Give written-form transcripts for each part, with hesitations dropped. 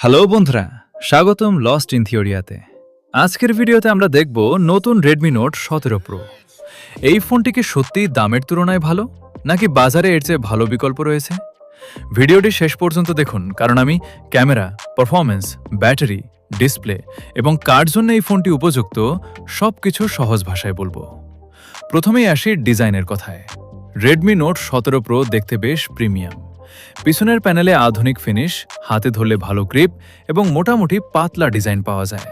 Hello বন্ধুরা, স্বাগতম lost in থিওরিয়াতে। আজকের ভিডিওতে আমরা দেখব নতুন রেডমি নোট 17 প্রো। এই ফোনটি কি সত্যিই দামের তুলনায় ভালো, নাকি বাজারে এর চেয়ে ভালো বিকল্প রয়েছে? ভিডিওটি শেষ পর্যন্ত দেখুন, কারণ আমি ক্যামেরা, পারফরমেন্স, ব্যাটারি, ডিসপ্লে এবং কার জন্য এই ফোনটি উপযুক্ত সবকিছু সহজ ভাষায় বলবো। প্রথমেই আসি ডিজাইনের কথায়। রেডমি নোট 17 প্রো দেখতে বেশ প্রিমিয়াম। পিছনের প্যানেলে আধুনিক ফিনিশ, হাতে ধরলে ভালো গ্রিপ এবং মোটামুটি পাতলা ডিজাইন পাওয়া যায়।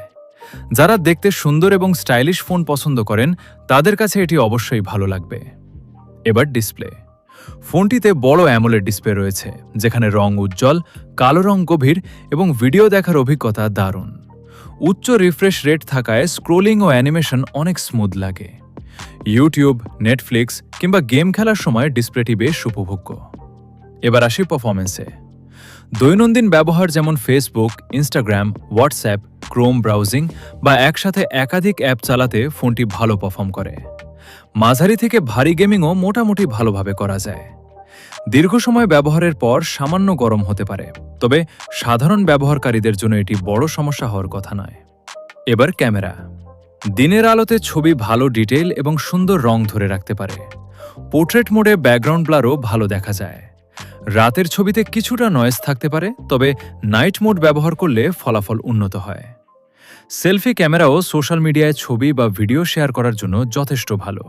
যারা দেখতে সুন্দর এবং স্টাইলিশ ফোন পছন্দ করেন তাদের কাছে এটি অবশ্যই ভালো লাগবে। এবার ডিসপ্লে। ফোনটিতে বড় অ্যামোলেড ডিসপ্লে রয়েছে, যেখানে রং উজ্জ্বল, কালো রং গভীর এবং ভিডিও দেখার অভিজ্ঞতা দারুণ। উচ্চ রিফ্রেশ রেট থাকায় স্ক্রোলিং ও অ্যানিমেশন অনেক স্মুথ লাগে। ইউটিউব, নেটফ্লিক্স কিংবা গেম খেলার সময় ডিসপ্লেটি বেশ উপভোগ্য। এবার আসি পারফরমেন্সে। দৈনন্দিন ব্যবহার যেমন Facebook, Instagram, WhatsApp, Chrome browsing বা একসাথে একাধিক অ্যাপ চালাতে ফোনটি ভালো পারফর্ম করে। মাঝারি থেকে ভারী গেমিংও মোটামুটি ভালোভাবে করা যায়। দীর্ঘ সময় ব্যবহারের পর সামান্য গরম হতে পারে, তবে সাধারণ ব্যবহারকারীদের জন্য এটি বড় সমস্যা হওয়ার কথা নয়। এবার ক্যামেরা। দিনের আলোতে ছবি ভালো ডিটেইল এবং সুন্দর রং ধরে রাখতে পারে। পোর্ট্রেট মোডে ব্যাকগ্রাউন্ড ব্লারও ভালো দেখা যায়। রাতের ছবিতে কিছুটা নয়েজ থাকতে পারে, তবে নাইট মোড ব্যবহার করলে ফলাফল উন্নত হয়। সেলফি ক্যামেরাও সোশ্যাল মিডিয়ায় ছবি বা ভিডিও শেয়ার করার জন্য যথেষ্ট ভালো।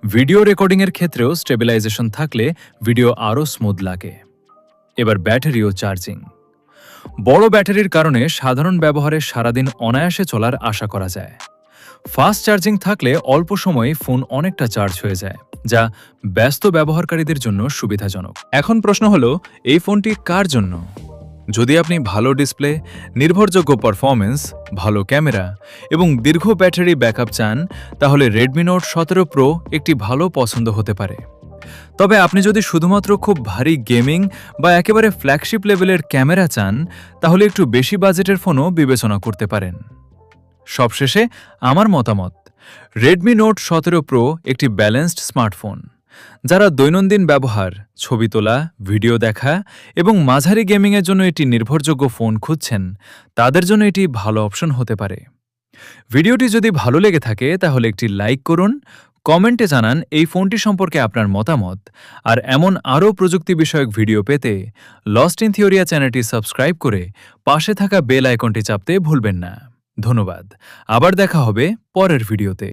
ভিডিও রেকর্ডিংয়ের ক্ষেত্রেও স্টেবিলাইজেশন থাকলে ভিডিও আরও স্মুথ লাগে। এবার ব্যাটারি ও চার্জিং। বড় ব্যাটারির কারণে সাধারণ ব্যবহারে সারাদিন অনায়াসে চলার আশা করা যায়। ফাস্ট চার্জিং থাকলে অল্প সময়েই ফোন অনেকটা চার্জ হয়ে যায়, যা ব্যস্ত ব্যবহারকারীদের জন্য সুবিধাজনক। এখন প্রশ্ন হলো, এই ফোনটি কার জন্য? যদি আপনি ভালো ডিসপ্লে, নির্ভরযোগ্য পারফরমেন্স, ভালো ক্যামেরা এবং দীর্ঘ ব্যাটারি ব্যাকআপ চান, তাহলে রেডমি নোট 17 প্রো একটি ভালো পছন্দ হতে পারে। তবে আপনি যদি শুধুমাত্র খুব ভারী গেমিং বা একেবারে ফ্ল্যাগশিপ লেভেলের ক্যামেরা চান, তাহলে একটু বেশি বাজেটের ফোনও বিবেচনা করতে পারেন। সবশেষে আমার মতামত, রেডমি নোট 17 প্রো একটি ব্যালেন্সড স্মার্টফোন। যারা দৈনন্দিন ব্যবহার, ছবি তোলা, ভিডিও দেখা এবং মাঝারি গেমিংয়ের জন্য এটি নির্ভরযোগ্য ফোন খুঁজছেন, তাদের জন্য এটি ভালো অপশন হতে পারে। ভিডিওটি যদি ভালো লেগে থাকে তাহলে একটি লাইক করুন, কমেন্টে জানান এই ফোনটি সম্পর্কে আপনার মতামত, আর এমন আরও প্রযুক্তি বিষয়ক ভিডিও পেতে লস্ট ইন থিওরিয়া চ্যানেলটি সাবস্ক্রাইব করে পাশে থাকা বেল আইকনটি চাপতে ভুলবেন না। ধন্যবাদ। আবার দেখা হবে পরের ভিডিওতে।